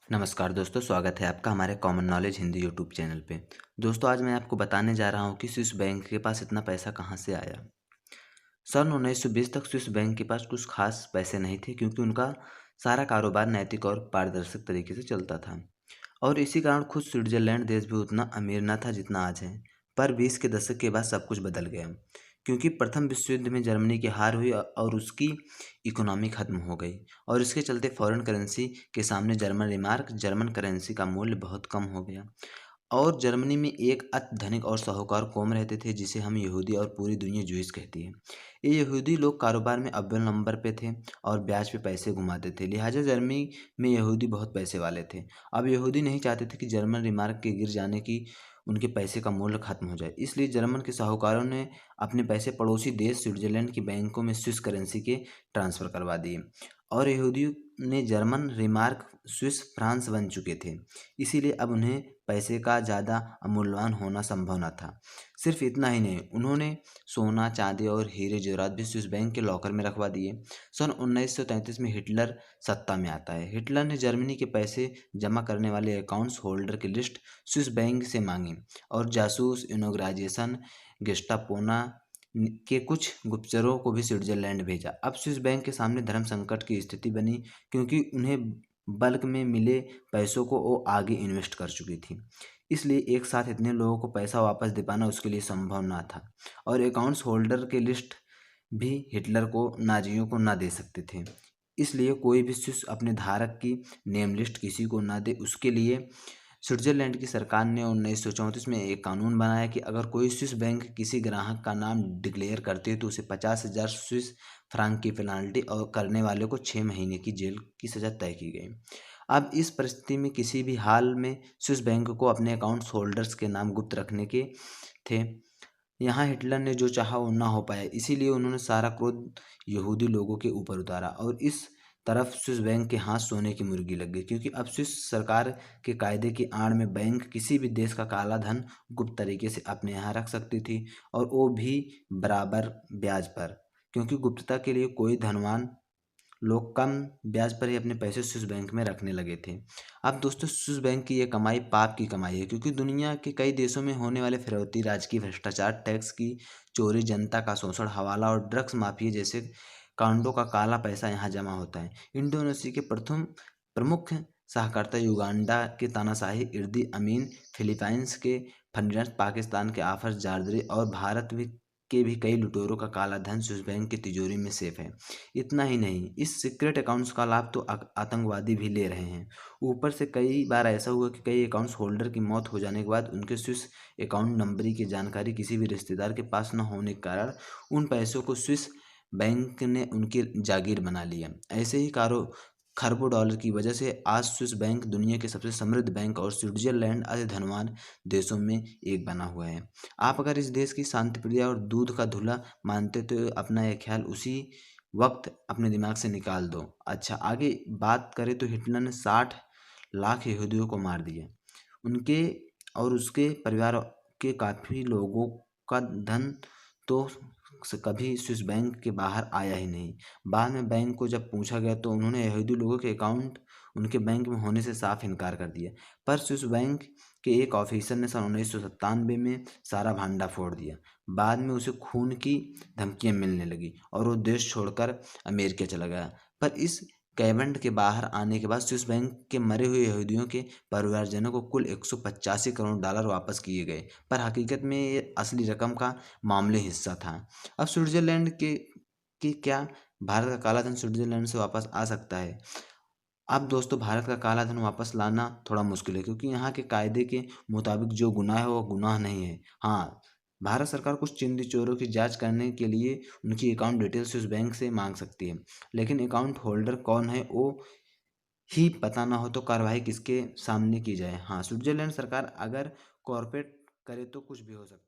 नमस्कार दोस्तों, स्वागत है आपका हमारे common knowledge Hindi YouTube channel पे। दोस्तों, आज मैं आपको बताने जा रहा हूँ कि स्विस बैंक के पास इतना पैसा कहाँ से आया। सन 1920 तक स्विस बैंक के पास कुछ खास पैसे नहीं थे, क्योंकि उनका सारा कारोबार नैतिक और पारदर्शक तरीके से चलता था। और इसी कारण खुद स्विट्जरलैंड देश भी उतना अमीर न था जितना आज है। पर 20 के दशक के बाद सब कुछ बदल गया, क्योंकि प्रथम विश्व युद्ध में जर्मनी की हार हुई और उसकी इकोनॉमी खत्म हो गई। और इसके चलते फॉरेन करेंसी के सामने जर्मन रिमार्क जर्मन करेंसी का मूल्य बहुत कम हो गया। और जर्मनी में एक अति धनिक और साहूकार कौम रहते थे, जिसे हम यहूदी और पूरी दुनिया जूइश कहती है। ये यहूदी लोग कारोबार में अव्वल नंबर पे थे और ब्याज पे पैसे घुमाते थे, लिहाजा जर्मनी में यहूदी बहुत पैसे वाले थे। अब यहूदी नहीं चाहते थे कि जर्मन रिमार्क के गिर जाने की उनके पैसे का मूल्य खत्म हो जाए, इसलिए जर्मन के साहूकारों ने अपने पैसे पड़ोसी देश स्विट्जरलैंड की बैंकों में स्विस करेंसी के ट्रांसफ़र करवा दिए। और यहूदियों ने जर्मन रिमार्क स्विस फ्रांस बन चुके थे, इसीलिए अब उन्हें पैसे का ज़्यादा अमूल्यवान होना संभव न था। सिर्फ इतना ही नहीं, उन्होंने सोना, चांदी और हीरे जेवरात भी स्विस बैंक के लॉकर में रखवा दिए। सन 1933 में हिटलर सत्ता में आता है। हिटलर ने जर्मनी के पैसे जमा करने वाले अकाउंट्स होल्डर की लिस्ट स्विस बैंक से मांगी और जासूस, इनॉग्राइजेशन, गेस्टापोना के कुछ गुप्तचरों को भी स्विट्जरलैंड भेजा। अब स्विस बैंक के सामने धर्म संकट की स्थिति बनी, क्योंकि उन्हें बल्क में मिले पैसों को वो आगे इन्वेस्ट कर चुकी थी। इसलिए एक साथ इतने लोगों को पैसा वापस दे पाना उसके लिए संभव ना था। और अकाउंट्स होल्डर के लिस्ट भी हिटलर को नाजियों को ना दे सकते थे। इसलिए कोई भी स्विस अपने धारक की नेम लिस्ट किसी को ना दे, उसके लिए स्विट्जरलैंड की सरकार ने 1934 में एक कानून बनाया कि अगर कोई स्विस बैंक किसी ग्राहक का नाम डिक्लेयर करती है तो उसे 50,000 स्विस फ्रांक की पेनाल्टी और करने वाले को 6 महीने की जेल की सज़ा तय की गई। अब इस परिस्थिति में किसी भी हाल में स्विस बैंक को अपने अकाउंट्स होल्डर्स के नाम गुप्त रखने के थे। यहाँ हिटलर ने जो चाहा वो ना हो पाया, इसीलिए उन्होंने सारा क्रोध यहूदी लोगों के ऊपर उतारा और इस तरफ स्विस बैंक के हाथ सोने की मुर्गी लग गई, क्योंकि अब स्विस सरकार के कायदे की आड़ में बैंक किसी भी देश का काला धन गुप्त तरीके से अपने यहाँ रख सकती थी, और वो भी बराबर ब्याज पर, क्योंकि गुप्तता के लिए कोई धनवान लोग कम ब्याज पर ही अपने पैसे स्विस बैंक में रखने लगे थे। अब दोस्तों, स्विस बैंक की ये कमाई पाप की कमाई है, क्योंकि दुनिया के कई देशों में होने वाले फिरौती, राजकीय भ्रष्टाचार, टैक्स की चोरी, जनता का शोषण, हवाला और ड्रग्स माफिया जैसे कांडों का काला पैसा यहाँ जमा होता है। इंडोनेशिया के प्रथम प्रमुख सहकर्ता युगांडा के तानाशाही इर्दी अमीन, फिलीपाइंस के फर्डिनांड, पाकिस्तान के आफर जारदारी और भारत भी के भी कई लुटेरों का काला धन स्विस बैंक की तिजोरी में सेफ है। इतना ही नहीं, इस सीक्रेट अकाउंट्स का लाभ तो आतंकवादी भी ले रहे हैं। ऊपर से कई बार ऐसा हुआ कि कई अकाउंट्स होल्डर की मौत हो जाने के बाद उनके स्विस अकाउंट नंबर की जानकारी किसी भी रिश्तेदार के पास न होने के कारण उन पैसों को स्विस बैंक ने उनकी जागीर बना लिया। ऐसे ही कारो खरबों डॉलर की वजह से आज स्विस बैंक दुनिया के सबसे समृद्ध बैंक और स्विट्जरलैंड अति धनवान देशों में एक बना हुआ है। आप अगर इस देश की शांति प्रिय और दूध का धुला मानते तो अपना यह ख्याल उसी वक्त अपने दिमाग से निकाल दो। अच्छा, आगे बात करें तो हिटलर ने 60 लाख यहूदियों को मार दिया। उनके और उसके परिवार के काफ़ी लोगों का धन तो कभी स्विस बैंक के बाहर आया ही नहीं। बाद में बैंक को जब पूछा गया तो उन्होंने यहूदी लोगों के अकाउंट उनके बैंक में होने से साफ इनकार कर दिया। पर स्विस बैंक के एक ऑफिसर ने सन 1997 में सारा भांडा फोड़ दिया। बाद में उसे खून की धमकियां मिलने लगी और वो देश छोड़कर अमेरिका चला गया। पर इस कैबिनेट के बाहर आने के बाद स्विस बैंक के मरे हुए यहूदियों के परिवारजनों को कुल 185 करोड़ डॉलर वापस किए गए, पर हकीकत में ये असली रकम का मामूली हिस्सा था। अब स्विट्जरलैंड के कि क्या भारत का काला धन स्विट्जरलैंड से वापस आ सकता है? अब दोस्तों, भारत का काला धन वापस लाना थोड़ा मुश्किल है, क्योंकि यहाँ के कायदे के मुताबिक जो गुनाह है वो गुनाह नहीं है। हाँ, भारत सरकार कुछ चिंदी चोरों की जांच करने के लिए उनकी अकाउंट डिटेल्स उस बैंक से मांग सकती है, लेकिन अकाउंट होल्डर कौन है वो ही पता ना हो तो कार्रवाई किसके सामने की जाए। हाँ, स्विट्जरलैंड सरकार अगर कॉर्पोरेट करे तो कुछ भी हो सकता है।